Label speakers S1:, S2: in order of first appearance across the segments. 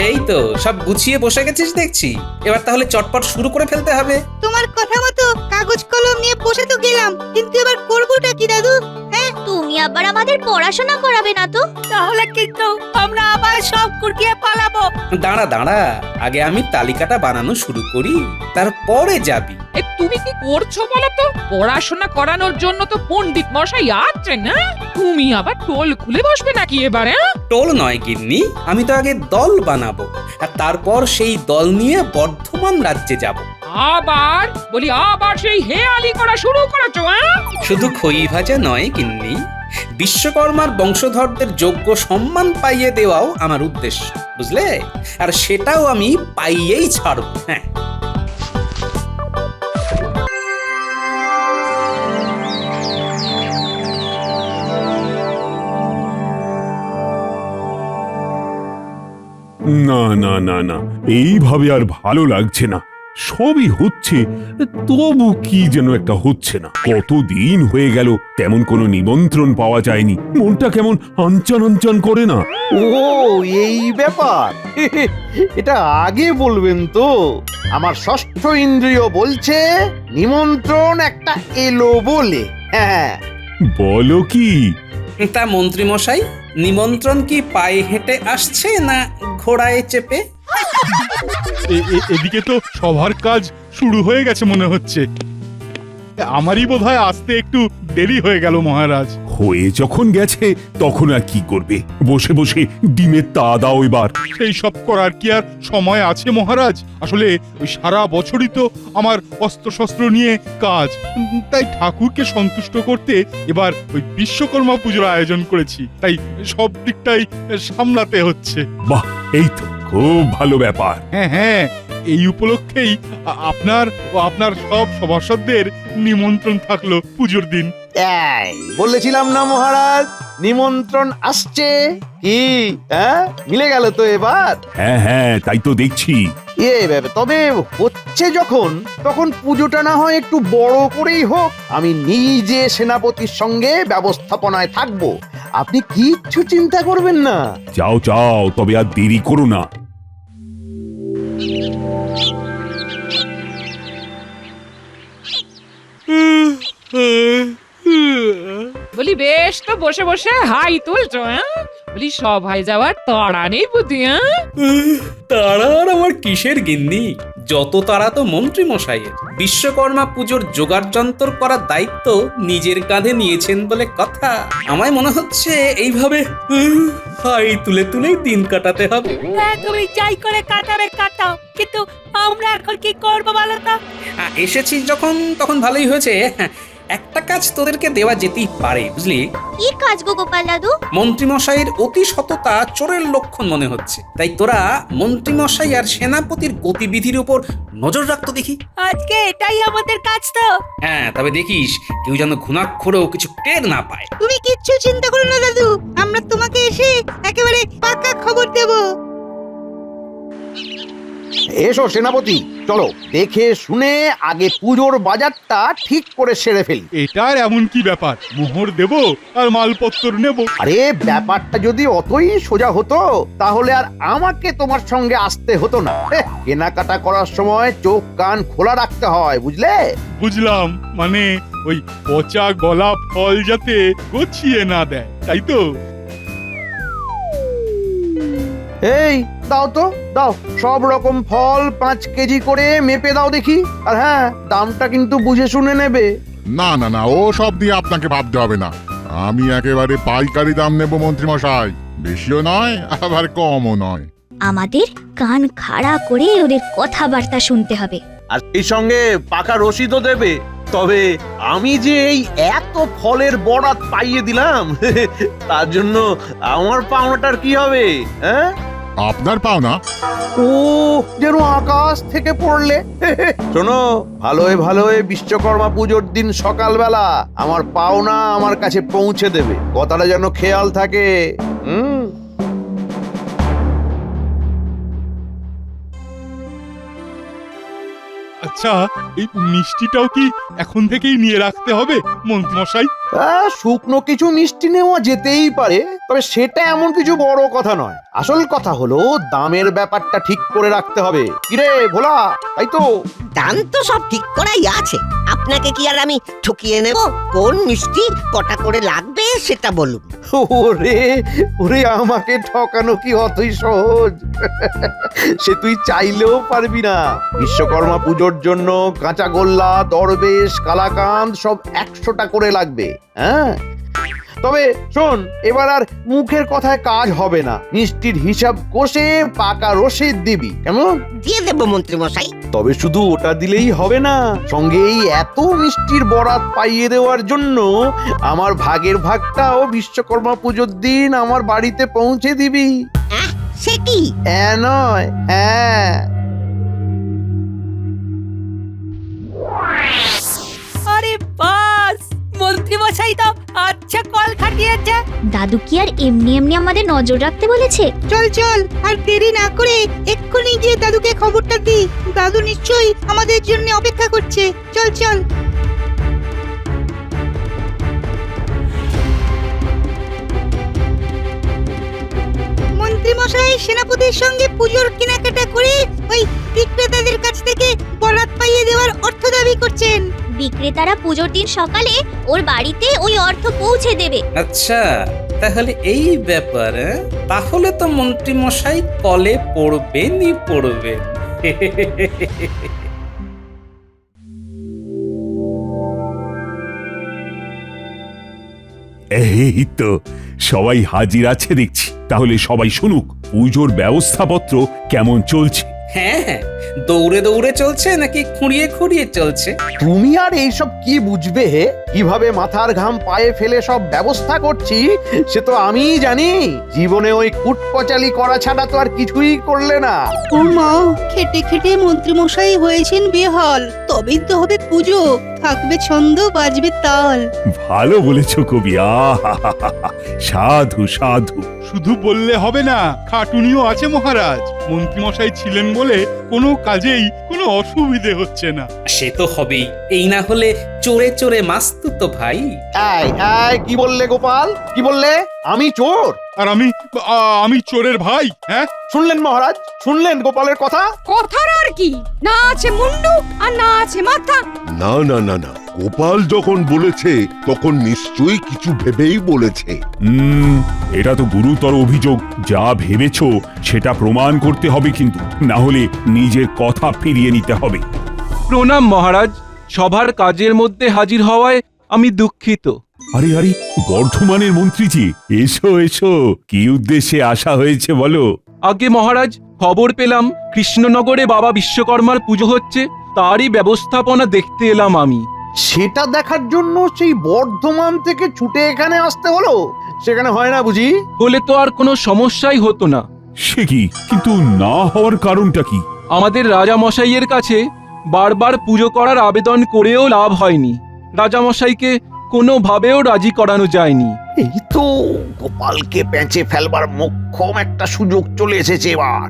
S1: এই তো সব গুছিয়ে বসে গেছিস দেখছি, এবার তাহলে চটপট শুরু করে ফেলতে হবে।
S2: তোমার কথা মতো কাগজ কলম নিয়ে বসে তো গেলাম, কিন্তু এবার করবোটা কি দাদু? হ্যাঁ,
S3: তুমি আবার আমাদের পড়াশোনা করাবে না তো?
S2: তাহলে কিন্তু আমরা আবার সব কুড়িয়ে পালাবো।
S1: দাঁড়া দাঁড়া, আগে আমি তালিকাটা বানানো শুরু করি, তারপরে যাবি।
S4: তুমি কি করছো বলো তো? পড়াশোনা করানোর জন্য তো পণ্ডিত মশাই আছেন না, তুমি আবার টোল খুলে বসবে নাকি এবারে?
S1: টোল নয় গিন্নি, আমি তো আগে দল বানাবো, আর তারপর সেই দল নিয়ে বর্ধমান রাজ্যে যাব।
S4: আবার সেই হেয়ালি করা শুরু করেছো?
S1: শুধু খই ভাজা নয় গিন্নি, বিশ্বকর্মার বংশধরদের যোগ্য সম্মান পাইয়ে দেওয়াও আমার উদ্দেশ্য, বুঝলে? আর সেটাও আমি পাইয়েই ছাড়ব। হ্যাঁ,
S5: না না না না, এইভাবে আর ভালো লাগছে না। সবই হচ্ছে, তবু কি যেন একটা হচ্ছে না। কতদিন হয়ে গেল তেমন কোনো নিমন্ত্রণ পাওয়া যায়নি, মনটা কেমন আনচান আনচান করে না।
S6: ও এই ব্যাপার, এটা আগে বলবেন তো। আমার ষষ্ঠ ইন্দ্রিয় বলছে নিমন্ত্রণ একটা এলো বলে। হ্যাঁ,
S5: বলো কি?
S1: তা মন্ত্রী মশাই, নিমন্ত্রণ কি পায়ে হেঁটে আসছে না ঘোড়ায় চেপে?
S7: এদিকে তো সবার কাজ শুরু হয়ে গেছে মনে হচ্ছে। আমারই বোধহয় আসতে একটু দেরি হয়ে গেল মহারাজ।
S5: হয়ে যখন গেছে তখন আর কি করবে, বসে বসে ডিমের তা দাও এবার।
S7: সেই সব করার কি আর সময় আছে মহারাজ? আসলে ওই সারা বছরই তো আমার অস্ত্র শস্ত্র নিয়ে কাজ, তাই ঠাকুরকে সন্তুষ্ট করতে এবার ওই বিশ্বকর্মা পুজোর আয়োজন করেছি, তাই সব দিকটাই সামলাতে হচ্ছে।
S5: বাহ, এই তো খুব ভালো ব্যাপার।
S7: হ্যাঁ হ্যাঁ, এই উপলক্ষেই আপনার ও আপনার সব সভাসদদের নিমন্ত্রণ থাকলো পুজোর দিন।
S6: এই বলেছিলাম না মহারাজ, নিমন্ত্রণ আসছে। কি হ্যাঁ, মিলে গেল তো এবার?
S5: হ্যাঁ হ্যাঁ, তাই তো দেখছি।
S6: তবে হচ্ছে যখন, তখন পুজোটা না হয় একটু বড় করেই হোক। আমি নিজে সেনাপতির সঙ্গে ব্যবস্থাপনায় থাকবো, আপনি কিচ্ছু চিন্তা করবেন না।
S5: যাও যাও, তবে আর দেরি করো না।
S4: বলি বেশ তো বসে বসে হাই তুলছো? বলি সভায় যাওয়ার তাড়া নেই বুদ্ধি?
S1: তারা আর আমার কিসের গিন্নি, যত তারা তো মন্ত্রী মশাইয়ের। বিশ্বকর্মা পুজোর জোগাড় যন্ত্র করার দায়িত্ব নিজের কাঁধে নিয়েছেন বলে কথা। আমায় মনে হচ্ছে এইভাবে হাই তুলে তুলেই দিন কাটাতে হবে।
S2: হ্যাঁ, তুমি যাই করে কাটাবে কাটাও, কিন্তু আমরা এখন কি করবো বলো তো?
S1: এসেছিস যখন তখন ভালোই হয়েছে। একটা কাজ তোদেরকে দেওয়া যেতেই পারে, বুঝলি?
S3: কি কাজ গো গোপাল দাদু?
S1: মন্ত্রীমশাইয়ের অতি সততা চোরের লক্ষণ মনে হচ্ছে, তাই তোরা মন্ত্রীমশাই আর সেনাপতির গতিবিধির উপর নজর রাখতো দেখি।
S2: আজকে এটাই আমাদের কাজ তো।
S1: হ্যাঁ, তবে দেখিস কেউ যেন ঘুণাক্ষরেও কিছু টের না পায়।
S2: তুমি কিচ্ছু চিন্তা করো না দাদু, আমরা তোমাকে এসে একেবারে পাকা খবর দেবো।
S6: এসো সেনাপতি, চলো দেখে শুনে আগে পুজোর বাজারটা ঠিক করে সেরে ফেলি।
S7: এটার এমন কি ব্যাপার? মোহর দেব আর মালপত্র নেব।
S6: আরে ব্যাপারটা যদি অতই সোজা হতো তাহলে আর আমাকে তোমার সঙ্গে আসতে হতো না। কেনাকাটা করার সময় চোখ কান খোলা রাখতে হয়, বুঝলে?
S7: বুঝলাম, মানে ওই পচা গলা ফল যাতে গছিয়ে না দেয়, তাই তো?
S6: এই দাও তো, দাও সব রকম ফল 5 কেজি করে মেপে দাও দেখি। আর হ্যাঁ, দামটা কিন্তু বুঝে শুনে নেবে।
S8: না না না, ও সব দিয়ে আপনাকে ভাবতে হবে না। আমি একেবারে পাইকারি দাম নেব মন্ত্রী মশাই, বেশিও নয় আবার কমও নয়।
S3: আমাদের কান খাড়া করে ওদের কথাবার্তা শুনতে হবে।
S6: আর এই সঙ্গে পাকা রসিদও দেবে। তবে আমি যে এই এত ফলের বরাত পাইয়ে দিলাম, তার জন্য আমার পাওনাটার কি হবে? হ্যাঁ,
S8: আপনার পাওনা?
S6: ও যেন আকাশ থেকে পড়লে। শোনো, ভালোয় ভালোয় বিশ্বকর্মা পুজোর দিন সকালবেলা আমার পাওনা আমার কাছে পৌঁছে দেবে, কথাটা যেন খেয়াল থাকে।
S7: আচ্ছা, এই মিষ্টিটাও কি এখন থেকেই নিয়ে রাখতে হবে মন্ত্রীমশাই?
S6: শুকনো কিছু মিষ্টি নেওয়া যেতেই পারে, তবে সেটা এমন কিছু বড় কথা নয়। আসল কথা হলো দামের ব্যাপারটা ঠিক করে রাখতে হবে। কিরে ভোলা, তাই তো?
S9: দাম তো সব ঠিক করাই আছে, আপনাকে কি আর আমি ঠকিয়ে নেব? কোন মিষ্টি কটা করে লাগবে সেটা বলুন।
S6: ওরে ওরে, আমাকে ঠকানো কি অতই সহজ? সে তুই চাইলেও পারবি না। বিশ্বকর্মা পুজোর জন্য কাঁচা গোল্লা, দরবেশ, কালাকাঁদ সব 100টা করে লাগবে। হ্যাঁ, তবে শোন, এবার আর মুখের কথায় কাজ হবে না। মিষ্টির হিসাব কষে পাকা রসিদ দিবি, কেমন?
S9: দিয়ে দেব মন্ত্রী মশাই।
S6: তবে শুধু ওটা দিলেই হবে না, সঙ্গে এই এত মিষ্টির বরাত পাইয়ে দেওয়ার জন্য আমার ভাগের ভাগটাও বিশ্বকর্মা পুজোর দিন আমার বাড়িতে পৌঁছে দিবি।
S9: সে কি?
S6: নয়, হ্যাঁ।
S2: আরে বাস, মন্ত্রী মশাই তো আচ্ছা কল খাটিয়েছে।
S3: দাদু কি আর এমনি এমনি আমাদের নজর রাখতে বলেছে?
S2: চল চল, আর দেরি না করে এক্ষুনি গিয়ে দাদুকে খবরটা দি। দাদু নিশ্চয়ই আমাদের জন্য অপেক্ষা করছে। চল চল। মন্ত্রী মশাই সেনাপতির সঙ্গে পুজোর কেনাকাটা করে ওই বিক্রেতাদের কাছ থেকে বরাত পাইয়ে দেওয়ার অর্থ দাবি করছেন।
S3: বিক্রেতারা পুজোর দিন সকালে ওর বাড়িতে ওই অর্থ পৌঁছে দেবে।
S1: আচ্ছা, তাহলে এই ব্যাপার। তাহলে তো মন্ত্রী মশাই কলে পড়বেনই পড়বেন।
S5: এই তো সবাই হাজির আছে দেখছি। তাহলে সবাই শুনুক পুজোর ব্যবস্থাপত্র কেমন চলছে।
S1: হ্যাঁ হ্যাঁ, দৌড়ে দৌড়ে চলছে নাকি খুঁড়িয়ে খুঁড়িয়ে চলছে?
S6: তুমি আর এইসব কি বুঝবে হে? কিভাবে মাথার ঘাম পায়ে ফেলে সব ব্যবস্থা করছি সে তো আমিই জানি। জীবনে ওই কুটপচালি করা ছাড়া তো আর কিছুই করলে না।
S2: ও মা, খেটে খেটে মন্ত্রী মশাই হয়েছেন বেহাল। তবেই তো হবে পুজো, থাকবে ছন্দ, বাজবে তাল।
S5: ভালো বলেছো কবি, সাধু সাধু।
S7: শুধু বললে হবে না, খাটুনিও আছে মহারাজ। মন্ত্রীমশাই ছিলেন বলে কোনো কাজেই কোনো অসুবিধে হচ্ছে না।
S1: সে তো হবেই, এই না হলে চোরে চোরে মাস্তু তো ভাই।
S6: কি বললে গোপাল? কি বললে? আমি চোর?
S7: আর আমি চোরের ভাই? হ্যাঁ,
S6: শুনলেন মহারাজ? শুনলেন গোপালের কথা?
S4: কথার আর কি, না আছে মুন্ডু আর না আছে মাথা।
S10: না না না না, গোপাল যখন বলেছে তখন নিশ্চয়ই কিছু ভেবেই বলেছে।
S5: এটা তো গুরুতর অভিযোগ। যা ভেবেছো সেটা প্রমাণ করতে হবে, কিন্তু না হলে নিজের কথা ফিরিয়ে নিতে হবে।
S11: প্রণাম মহারাজ, সভার কাজের মধ্যে হাজির হওয়ায় আমি দুঃখিত।
S5: আরে আরে, বর্ধমানের মন্ত্রীজি, এসো এসো। কি উদ্দেশ্যে আসা হয়েছে বলো?
S11: আগে মহারাজ, খবর পেলাম কৃষ্ণনগরে বাবা বিশ্বকর্মার পুজো হচ্ছে, তারই ব্যবস্থাপনা দেখতে এলাম আমি।
S6: সেটা দেখার জন্য সেই বর্ধমান থেকে ছুটে এখানে আসতে হলো? সেখানে হয় না বুঝি?
S11: হলে তো আর কোনো সমস্যাই হতো না।
S5: সে কি? কিন্তু না হওয়ার কারণটা কি?
S11: আমাদের রাজামশাইয়ের কাছে বারবার পুজো করার আবেদন করেও লাভ হয়নি। রাজামশাইকে কোনোভাবেও রাজি করানো যায়নি।
S6: এই তো গোপালকে পেঁচে ফেলবার মোক্ষম একটা সুযোগ চলে এসেছে এবার।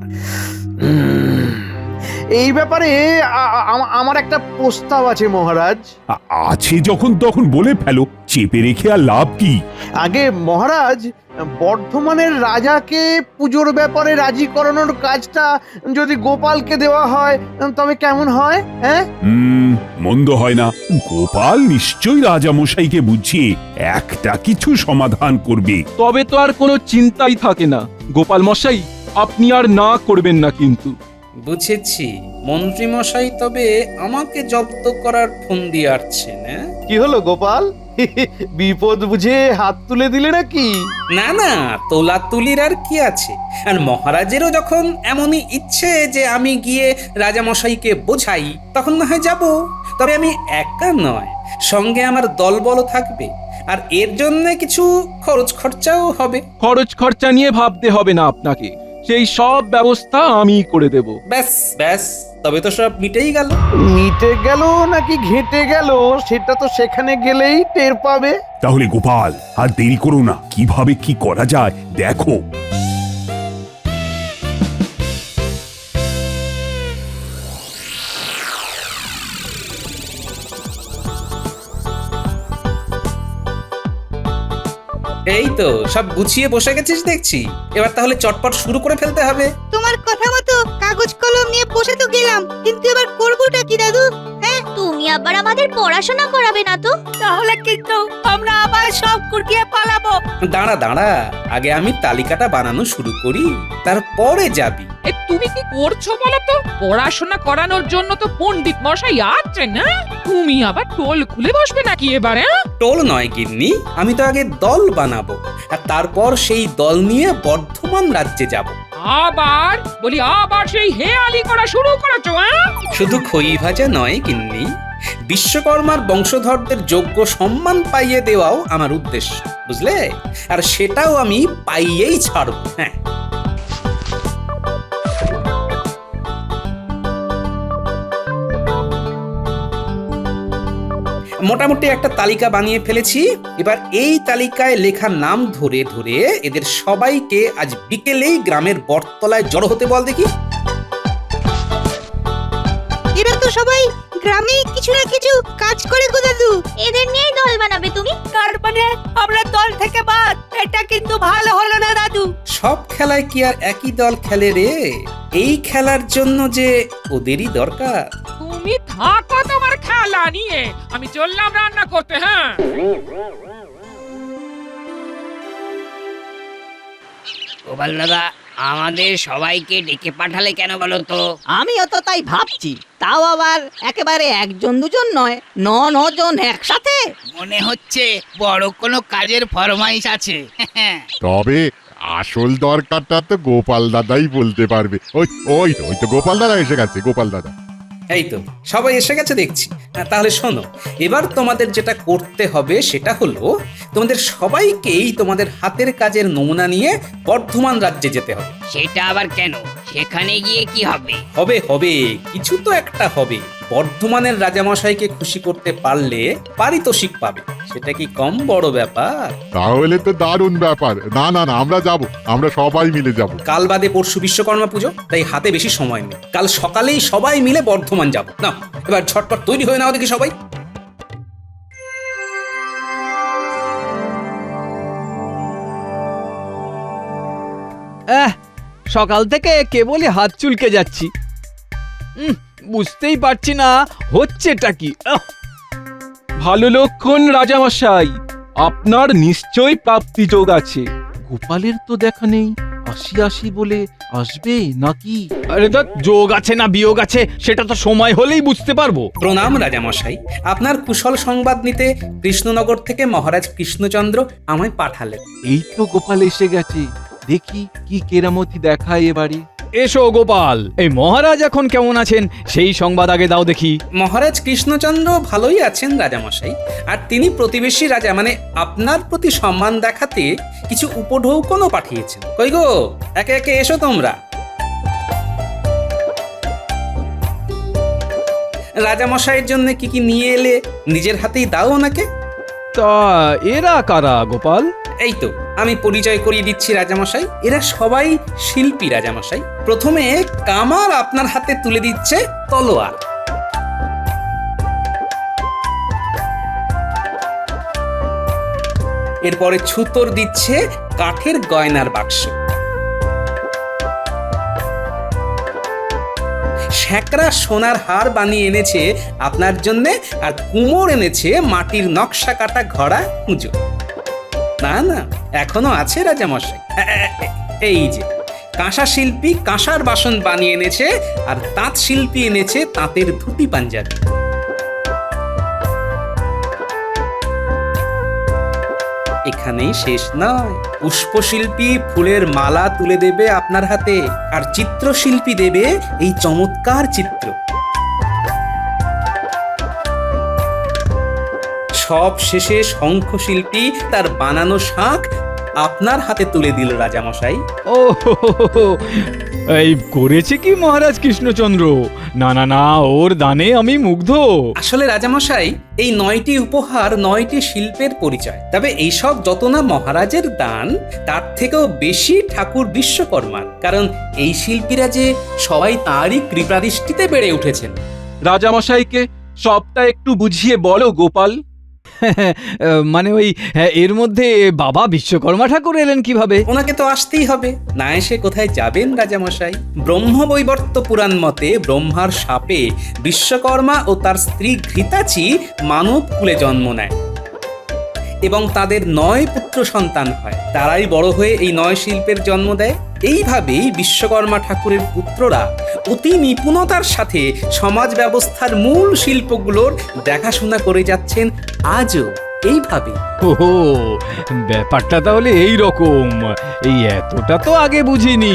S6: এই ব্যাপারে আমার একটা প্রস্তাব আছে মহারাজ।
S5: আছে যখন তখন বলে ফেলো, চেপে রেখে আর লাভ কি?
S6: আগে মহারাজ, বর্ধমানের রাজাকে পুজোর ব্যাপারে রাজি করানোর কাজটা যদি গোপালকে দেওয়া হয় তবে কেমন হয়? হ্যাঁ,
S5: মন্দ হয় না। গোপাল নিশ্চয়ই রাজামশাইকে বুঝিয়ে একটা কিছু সমাধান করবে।
S11: তবে তো আর কোনো চিন্তাই থাকে না। গোপাল মশাই, আপনি আর না করবেন না কিন্তু।
S1: বুঝেছি, মন্ত্রী মশাই তবে আমাকে জব্দ করার ফন্দি আটছেন।
S6: কি হলো গোপাল? বিপদ বুঝে হাত তুলে দিলে নাকি?
S1: না না, তোলা তুলির আর কি আছে। আর মহারাজেরও যখন এমনই ইচ্ছে যে আমি গিয়ে রাজামশাইকে বোঝাই, তখন না হয় যাব। তবে আমি একা নয়, সঙ্গে আমার দলবল থাকবে, আর এর জন্য কিছু খরচ খরচাও হবে।
S11: খরচ খরচা নিয়ে ভাবতে হবে না আপনাকে, সেই সব ব্যবস্থা আমি করে দেব।
S1: ব্যাস ব্যাস, তবে তো সব মিটেই গেল।
S6: মিটে গেল নাকি ঘেঁটে গেল সেটা তো সেখানে গেলেই টের পাবে।
S5: তাহলে গোপাল, আর দেরি করো না, কিভাবে কি করা যায় দেখো।
S1: এই তো সব গুছিয়ে বসে গেছিস দেখছি, এবার তাহলে চটপট শুরু করে ফেলতে হবে।
S2: তোমার কথা মতো কাগজ কলম নিয়ে বসে তো গেলাম, কিন্তু এবার করবোটা কি দাদু? হ্যাঁ,
S3: তুমি আবার আমাদের পড়াশোনা করাবে না তো?
S2: তাহলে কিন্তু আমরা আবার সব কুটিয়ে পালাবো।
S1: দাঁড়া দাঁড়া, আগে আমি তালিকাটা বানানো শুরু করি, তারপরে যাবি।
S4: এ তুমি কি করছো বলো তো? পড়াশোনা করানোর জন্য তো পণ্ডিত মশাই আছেন না? তুমি আবার টোল খুলে বসবে নাকি এবারে?
S1: টোল নয় গিন্নি, আমি তো আগে দল বানাবো, আর তারপর সেই দল নিয়ে বর্ধমান রাজ্যে যাব।
S4: আবার সেই হেয়ালি করা শুরু করেছো?
S1: শুধু খই ভাজা নয় গিন্নি, বিশ্বকর্মার বংশধরদের যোগ্য সম্মান পাইয়ে দেওয়াও আমার উদ্দেশ্য, বুঝলে? আর সেটাও আমি পাইয়েই ছাড়ব। হ্যাঁ, মোটামুটি একটা তালিকা বানিয়ে ফেলেছি। এবার এই তালিকায় লেখা নাম ধরে ধরে এদের সবাইকে আজ বিকেলেই গ্রামের বটতলায় জড়ো হতে বল দেখি।
S2: এরা তো সবাই গ্রামে কিছু না কিছু কাজ করে গো দাদু।
S3: এদের নিয়েই দল বানাবে তুমি?
S2: তার মানে আমরা দল থেকে বাদ? এটা কিন্তু ভালো হলো না দাদু।
S1: সব খেলায় কি আর একই দল খেলে রে? এই খেলার জন্য যে ওদেরই দরকার।
S4: তুমি থাকো তোমার খেলা নিয়ে, আমি চললাম রান্না করতে। হ্যাঁ,
S12: গোপাল দাদা, আমাদের সবাইকে ডেকে পাঠালে কেন বলো তো?
S9: আমিও তো তাই ভাবছি, তাও আবার একেবারে একজন দুজন নয়, নজন একসাথে।
S12: মনে হচ্ছে বড় কোনো কাজের ফরমাইশ আছে।
S8: তবে আসল দরকারটা তো গোপাল দাদাই বলতে পারবে। ওই তো গোপাল দাদা এসে গেছে, গোপাল দাদা।
S1: এই তো সবাই এসে গেছে দেখছি। তাহলে শোনো, এবার তোমাদের যেটা করতে হবে সেটা হলো তোমাদের সবাইকেই তোমাদের হাতের কাজের নমুনা নিয়ে বর্ধমান রাজ্যে যেতে হবে।
S12: সেটা আবার কেন? সেখানে গিয়ে কি হবে?
S1: হবে হবে, কিছু তো একটা হবে। বর্ধমানের রাজামশাইকে খুশি করতে পারলে পারিতোষিক পাবে, সেটা কি কম বড় ব্যাপার?
S8: তাহলে তো দারুণ ব্যাপার। না, আমরা যাব, আমরা সবাই মিলে যাব।
S1: কাল বাদে পরশু বিশ্বকর্মা পুজো, তাই হাতে বেশি সময় নেই। কাল সকালেই সবাই মিলে বর্ধমান যাব। না, এবার ঝটপট তৈরি হয়ে নাও দেখি সবাই।
S13: সকাল থেকে কেবলই হাত চুলকে যাচ্ছি, বুঝতেই পারছি না হচ্ছেটা কি।
S11: ভালো লক্ষণ রাজামশাই, আপনার নিশ্চয়ই প্রাপ্তি যোগ আছে। গোপালের তো দেখা নেই, আসি বলে আসবে নাকি?
S13: আরে তো যোগ আছে না বিয়োগ আছে সেটা তো সময় হলেই বুঝতে পারবো।
S1: প্রণাম রাজামশাই, আপনার কুশল সংবাদ নিতে কৃষ্ণনগর থেকে মহারাজ কৃষ্ণচন্দ্র আমায় পাঠালেন।
S11: এই তো গোপাল এসে গেছে, দেখি কি কেরামতি দেখায় এবারে।
S13: এসো গোপাল, এই মহারাজ এখন কেমন আছেন সেই সংবাদ আগে দাও দেখি।
S1: মহারাজ কৃষ্ণচন্দ্র ভালোই আছেন রাজামশাই, আর তিনি প্রতিবেশী রাজা মানে আপনার প্রতি সম্মান দেখাতে কিছু উপঢৌকনও পাঠিয়েছেন। কই গো, একে একে এসো তোমরা। রাজামশাইয়ের জন্য কি কি নিয়ে এলে নিজের হাতেই দাও ওনাকে।
S13: তা এরা কারা গোপাল?
S1: এই তো আমি পরিচয় করিয়ে দিচ্ছি রাজামশাই, এরা সবাই শিল্পী রাজামশাই। প্রথমে কামার আপনার হাতে তুলে দিচ্ছে তলোয়ার, এরপরে ছুতোর দিচ্ছে কাঠের গয়নার বাক্স, শ্যাকরা সোনার হার বানিয়ে এনেছে আপনার জন্যে, আর কুমোর এনেছে মাটির নকশা কাটা ঘোড়া পুজো। না এখনো আছে রাজামশাই, এই যে কাঁসা শিল্পী কাঁসার বাসন বানিয়ে এনেছে, আর তাঁত শিল্পী এনেছে তাঁতের ধুতি পাঞ্জাবি। এখানেই শেষ নয়, পুষ্পশিল্পী ফুলের মালা তুলে দেবে আপনার হাতে, আর চিত্রশিল্পী দেবে এই চমৎকার চিত্র। সব শেষে শঙ্খশিল্পী তার বানানো শাঁখ আপনার হাতে তুলে দিল রাজামশাই।
S13: ও এই করেছে কি মহারাজ কৃষ্ণচন্দ্র? না ওর দানে আমি মুগ্ধ।
S1: আসলে রাজামশাই, এই 9টি উপহার 9টি শিল্পের পরিচয়। তবে এইসব যত না মহারাজের দান, তার থেকেও বেশি ঠাকুর বিশ্বকর্মার, কারণ এই শিল্পীরা যে সবাই তাঁরই কৃপাদৃষ্টিতে বেড়ে উঠেছেন।
S11: রাজামশাইকে সবটা একটু বুঝিয়ে বলো গোপাল।
S13: মানে ওই এর মধ্যে বাবা বিশ্বকর্মা ঠাকুর এলেন কিভাবে?
S1: ওনাকে তো আসতেই হবে, না এসে কোথায় যাবেন রাজামশাই? ব্রহ্মবৈবর্ত পুরাণ মতে ব্রহ্মার শাপে বিশ্বকর্মা ও তার স্ত্রী ঘৃতাচি মানব কুলে জন্ম নেয় এবং তাদের 9 পুত্র সন্তান হয়। তারাই বড় হয়ে এই 9 শিল্পের জন্ম দেয়। এইভাবেই বিশ্বকর্মা ঠাকুরের পুত্ররা অতি নিপুণতার সাথে সমাজ ব্যবস্থার মূল শিল্পগুলোর দেখাশোনা করে যাচ্ছেন আজও এইভাবে।
S13: ওহো, ব্যাপারটা তাহলে এই রকম। এই এতটা তো আগে বুঝিনি।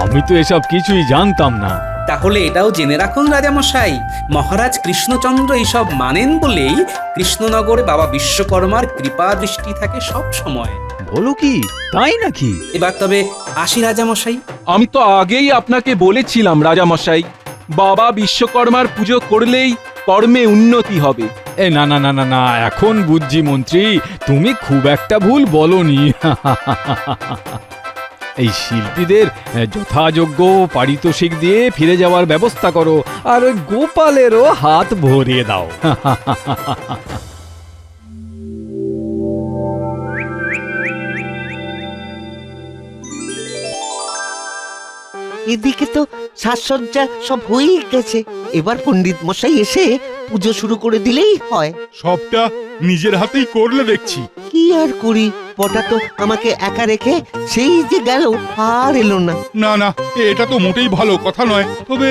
S13: আমি তো এসব কিছুই জানতাম না।
S1: তাহলে এটাও জেনে রাখুন রাজামশাই, মহারাজ কৃষ্ণচন্দ্র এইসব মানেন বলেই কৃষ্ণনগরে বাবা বিশ্বকর্মার কৃপা দৃষ্টি থাকে সব সময়।
S13: বলো কি, তাই নাকি?
S1: এবার তবে আসি রাজামশাই।
S11: আমি তো আগেই আপনাকে বলেছিলাম রাজামশাই, বাবা বিশ্বকর্মার পুজো করলেই কর্মে উন্নতি হবে।
S13: না না না না না, এখন বুঝছি মন্ত্রী, তুমি খুব একটা ভুল বলনি। এই শিল্পীদের যথাযোগ্য পারিতোষিক দিয়ে ফিরে যাওয়ার ব্যবস্থা করো, আর ওই গোপালেরও হাত ভরিয়ে দাও।
S9: এদিকে তো সাজসজ্জা সব হয়েই গেছে, এবার পণ্ডিত মশাই এসে পুজো শুরু করে দিলেই হয়।
S7: সবটা নিজের হাতেই করলে দেখছি।
S9: কি আর করি, পটা তো আমাকে একা রেখে সেই যে গেল, আর এলো না।
S7: না না, এটা তো মোটেই ভালো কথা নয়। তবে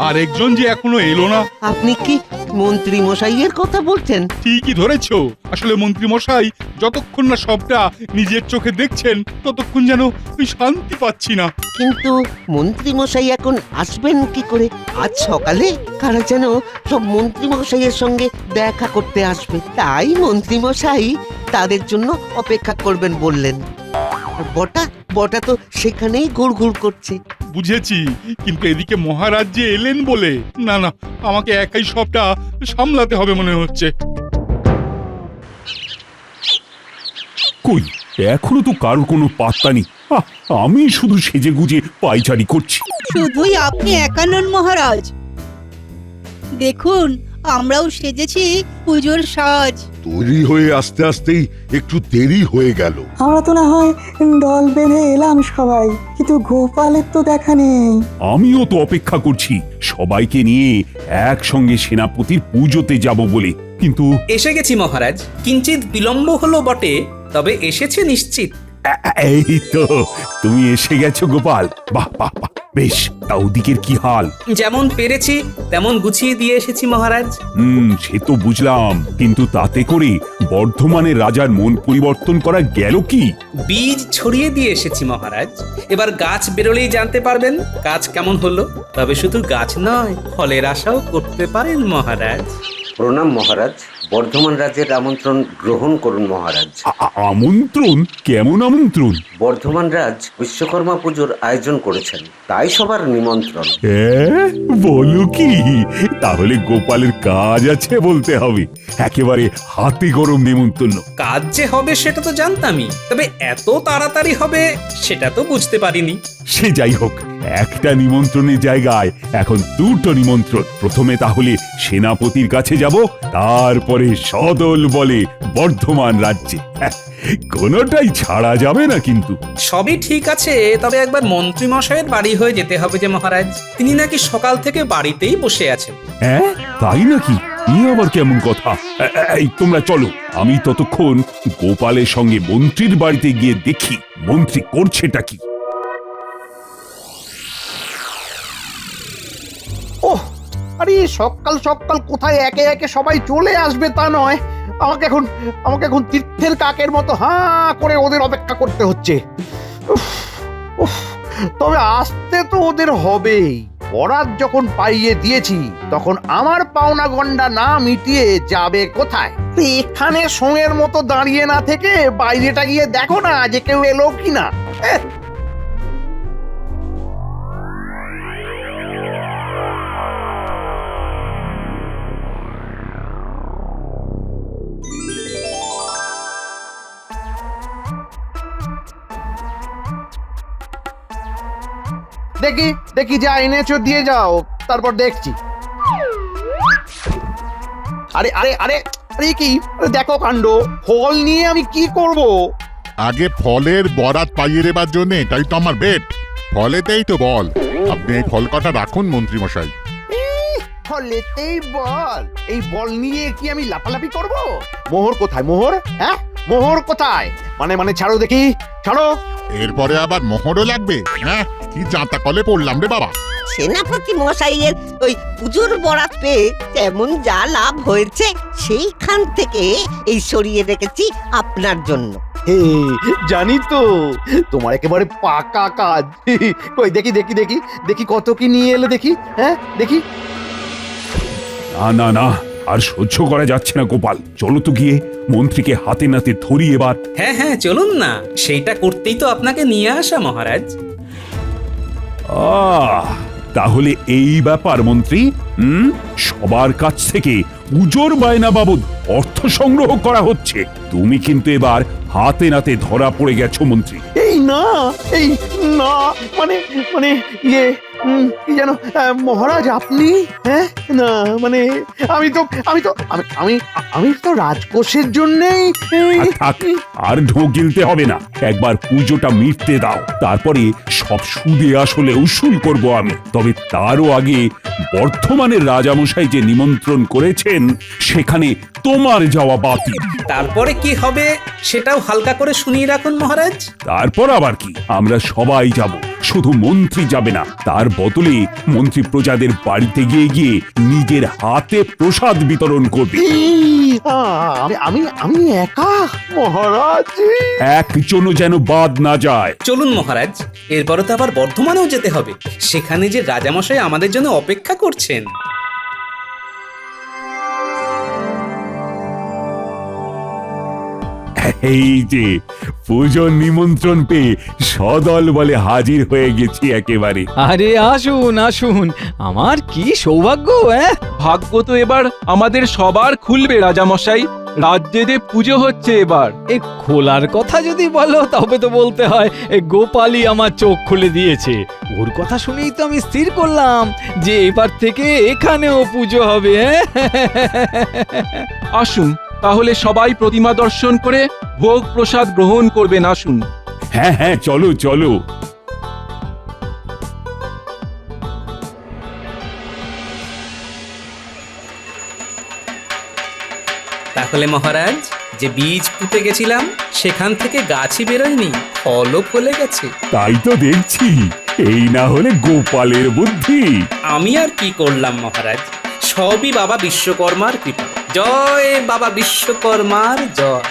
S7: আরেকজন যে এখনো এলো না।
S9: আপনি কি মন্ত্রী মশাইয়ের কথা বলছেন?
S7: ঠিকই ধরেছো। আসলে মন্ত্রী মশাই যতক্ষণ না সবটা নিজের চোখে দেখছেন ততক্ষণ যেন ওই শান্তি পাচ্ছি না।
S9: কিন্তু মন্ত্রী মশাই এখন আসবেন কি করে? আজ সকালে কারা যেন সব মন্ত্রী মশাইয়ের সঙ্গে দেখা করতে আসবে, তাই মন্ত্রী মশাই তাদের জন্য অপেক্ষা করবেন বললেন। আর বটা তো সেখানেই ঘুরঘুর করছে।
S7: বুঝেছি, কিন্তু এদিকে মহারাজ যে এলেন বলে, না না, আমাকে একাই সবটা সামলাতে হবে মনে হচ্ছে।
S5: কই, এখনো তো কারোর কোনো পাত্তা নেই। আমি শুধু সেজে গুজে পাইচারি করছি।
S2: শুধুই আপনি একা নন মহারাজ, দেখুন আমরাও সেজেছি পুজোর সাজ।
S10: তৈরি হয়ে আস্তে আস্তেই একটু দেরি হয়ে গেল।
S14: আমরা তো না হয় দল বেঁধে এলাম সবাই, কিন্তু গোপালের তো দেখা নেই।
S5: আমিও তো অপেক্ষা করছি সবাইকে নিয়ে একসঙ্গে সেনাপতির পুজোতে যাব বলে, কিন্তু
S1: এসে গেছি মহারাজ, কিঞ্চিত বিলম্ব হলো বটে, তবে এসেছে নিশ্চিত।
S5: এই তো তুমি এসে গেছো গোপাল। বাহ বাহ বাহ, বেশ। তা ওদিকের কি হাল?
S1: যেমন পেরেছি তেমন গুছিয়ে দিয়ে এসেছি মহারাজ।
S5: সে তো বুঝলাম, কিন্তু তাতে করে বর্ধমানের রাজার মন পরিবর্তন করা গেল কি?
S1: বীজ ছড়িয়ে দিয়ে এসেছি মহারাজ। এবার গাছ বেরোলেই জানতে পারবেন কাজ কেমন হলো। তবে শুধু গাছ নয়, ফলের আশাও করতে পারেন মহারাজ।
S15: প্রণাম মহারাজ, বর্ধমান রাজ্যের আমন্ত্রণ গ্রহণ করুন মহারাজ।
S5: আমন্ত্রণ? কেমন আমন্ত্রণ?
S15: বর্ধমান রাজ বিশ্বকর্মা পুজোর আয়োজন করেছেন, তাই সবার নিমন্ত্রণ।
S5: বলো কি, তাহলে গোপালের কাজ আছে বলতে হবে। একেবারে হাতে গরম নেমন্তন্ন।
S1: কাজ যে হবে সেটা তো জানতামই, তবে এত তাড়াতাড়ি হবে সেটা তো বুঝতে পারিনি।
S5: সে যাই হোক, একটা নিমন্ত্রণের জায়গায় এখন দুটো নিমন্ত্রণ। প্রথমে তাহলে সেনাপতির কাছে যাব, তারপরে সদল বলে বর্ধমান রাজ্যে। কোনোটাই ছাড়া যাবে না কিন্তু।
S1: সবই ঠিক আছে, তবে একবার মন্ত্রী মশাইয়ের বাড়ি হয়ে যেতে হবে যে মহারাজ। তিনি নাকি সকাল থেকে বাড়িতেই বসে আছেন।
S5: তাই নাকি? আবার কেমন কথা? এই তোমরা চলো, আমি ততক্ষণ গোপালের সঙ্গে মন্ত্রীর বাড়িতে গিয়ে দেখি মন্ত্রী করছেটা কি।
S6: ওহ, আরে সকাল সকাল কোথায় একে একে সবাই চলে আসবে তা নয়, আমাকে এখন তীর্থের কাকের মতো হাঁ করে ওদের অপেক্ষা করতে হচ্ছে। তবে আসতে তো ওদের হবেই। বরাত যখন পাইয়ে দিয়েছি তখন আমার পাওনা গন্ডা না মিটিয়ে যাবে কোথায়? এখানে সঙ্গের মতো দাঁড়িয়ে না থেকে বাইরেটা গিয়ে দেখো না যে কেউ এলো কিনা। দেখি যা এনেছো দিয়ে যাও, তারপর দেখছি। আরে আরে আরে আরে কি, আরে দেখো কাণ্ড, ফল নিয়ে আমি কি করব?
S8: আগে ফলের বরাত পাইয়ে দেবার জন্য এটাই তো আমার বেট। ফলেতেই তো বল। আপনি এই ফল কটা রাখুন মন্ত্রী মশাই।
S6: ফলেতেই বল? এই বল নিয়ে কি আমি লাফালাফি করব? মোহর কোথায়, মোহর? হ্যাঁ, মোহর কোথায়? মানে ছাড়ো দেখি, ছাড়ো।
S8: এরপরে আবার মোহরও লাগবে? হ্যাঁ, কি জাঁতা কলে পড়লাম রে বাবা।
S9: সেনাপতি মশাইয়ের ওই পুজোর বরাত পেয়ে তেমন যা লাভ হয়েছে সেইখান থেকে এই সরিয়ে রেখেছি আপনার জন্য।
S6: হে, জানি তো তোমার একেবারে পাকা কাজ। কই দেখি দেখি দেখি দেখি কত কি নিয়ে এলে দেখি। হ্যাঁ দেখি।
S5: না না না, আর সহ্য করা যাচ্ছে না গোপাল, চলো তো গিয়ে মন্ত্রীকে হাতে নাতে ধরি এবার।
S1: হ্যাঁ হ্যাঁ, চলুন না, সেইটা করতেই তো আপনাকে নিয়ে আসা মহারাজ।
S5: তাহলে এই ব্যাপার মন্ত্রী, সবার কাছ থেকে পুজোর বায়না বাবদ অর্থ সংগ্রহ করা হচ্ছে। তুমি কিন্তু এবার হাতে নাতে ধরা পড়ে গেছো মন্ত্রী।
S6: এই না, এই না, মানে মানে ইয়ে কি জানো মহারাজ আপনি? হ্যাঁ না মানে আমি তো রাজকোষের জন্যই।
S5: থাক, আর ঢোক গিলতে হবে না, একবার পুজোটা মিটতে দাও, তারপরে সব সুদে আসলে উসুল করব আমি। তবে তারও আগে বর্ধমানের রাজামশাই যে নিমন্ত্রণ করেছেন সেখানে তোমার যাওয়া বাতিল।
S1: তারপরে কি হবে সেটাও হালকা করে শুনিয়ে রাখুন মহারাজ।
S5: তারপর আবার কি, আমরা সবাই যাব, শুধু মন্ত্রী যাবে না। তার বদলে মন্ত্রী প্রজাদের বাড়িতে গিয়ে গিয়ে নিজের হাতে প্রসাদ বিতরণ করবে।
S6: আমি একা মহারাজ?
S5: একজনও যেন বাদ না যায়।
S1: চলুন মহারাজ, এরপরে তো আবার বর্ধমানেও যেতে হবে, সেখানে যে রাজামশাই আমাদের জন্য অপেক্ষা করছেন।
S5: এই যে পুজোর নিমন্ত্রণ পেয়ে সদল বলে হাজির হয়ে গেছি একেবারে।
S13: আরে আসুন আসুন, আমার কি সৌভাগ্য।
S11: ভাগ্য তো এবার আমাদের সবার খুলবে রাজামশাই। রাজ্যে পুজো হচ্ছে এবার।
S13: এই খোলার কথা যদি বলো তবে তো বলতে হয় এই গোপালই আমার চোখ খুলে দিয়েছে। ওর কথা শুনেই তো আমি স্থির করলাম যে এবার থেকে এখানেও পুজো হবে।
S11: আসুন তাহলে সবাই প্রতিমা দর্শন করে ভোগ প্রসাদ গ্রহণ করবেন। আসুন।
S5: হ্যাঁ হ্যাঁ, চলো চলো।
S1: তাহলে মহারাজ, যে বীজ পুঁতে গেছিলাম সেখান থেকে গাছই বেরোয়নি, ফলও ফলে গেছে।
S5: তাই তো দেখছি, এই না হলে গোপালের বুদ্ধি।
S1: আমি আর কি করলাম মহারাজ, সবই বাবা বিশ্বকর্মার কৃপা। জয় বাবা বিশ্বকর্মার জয়।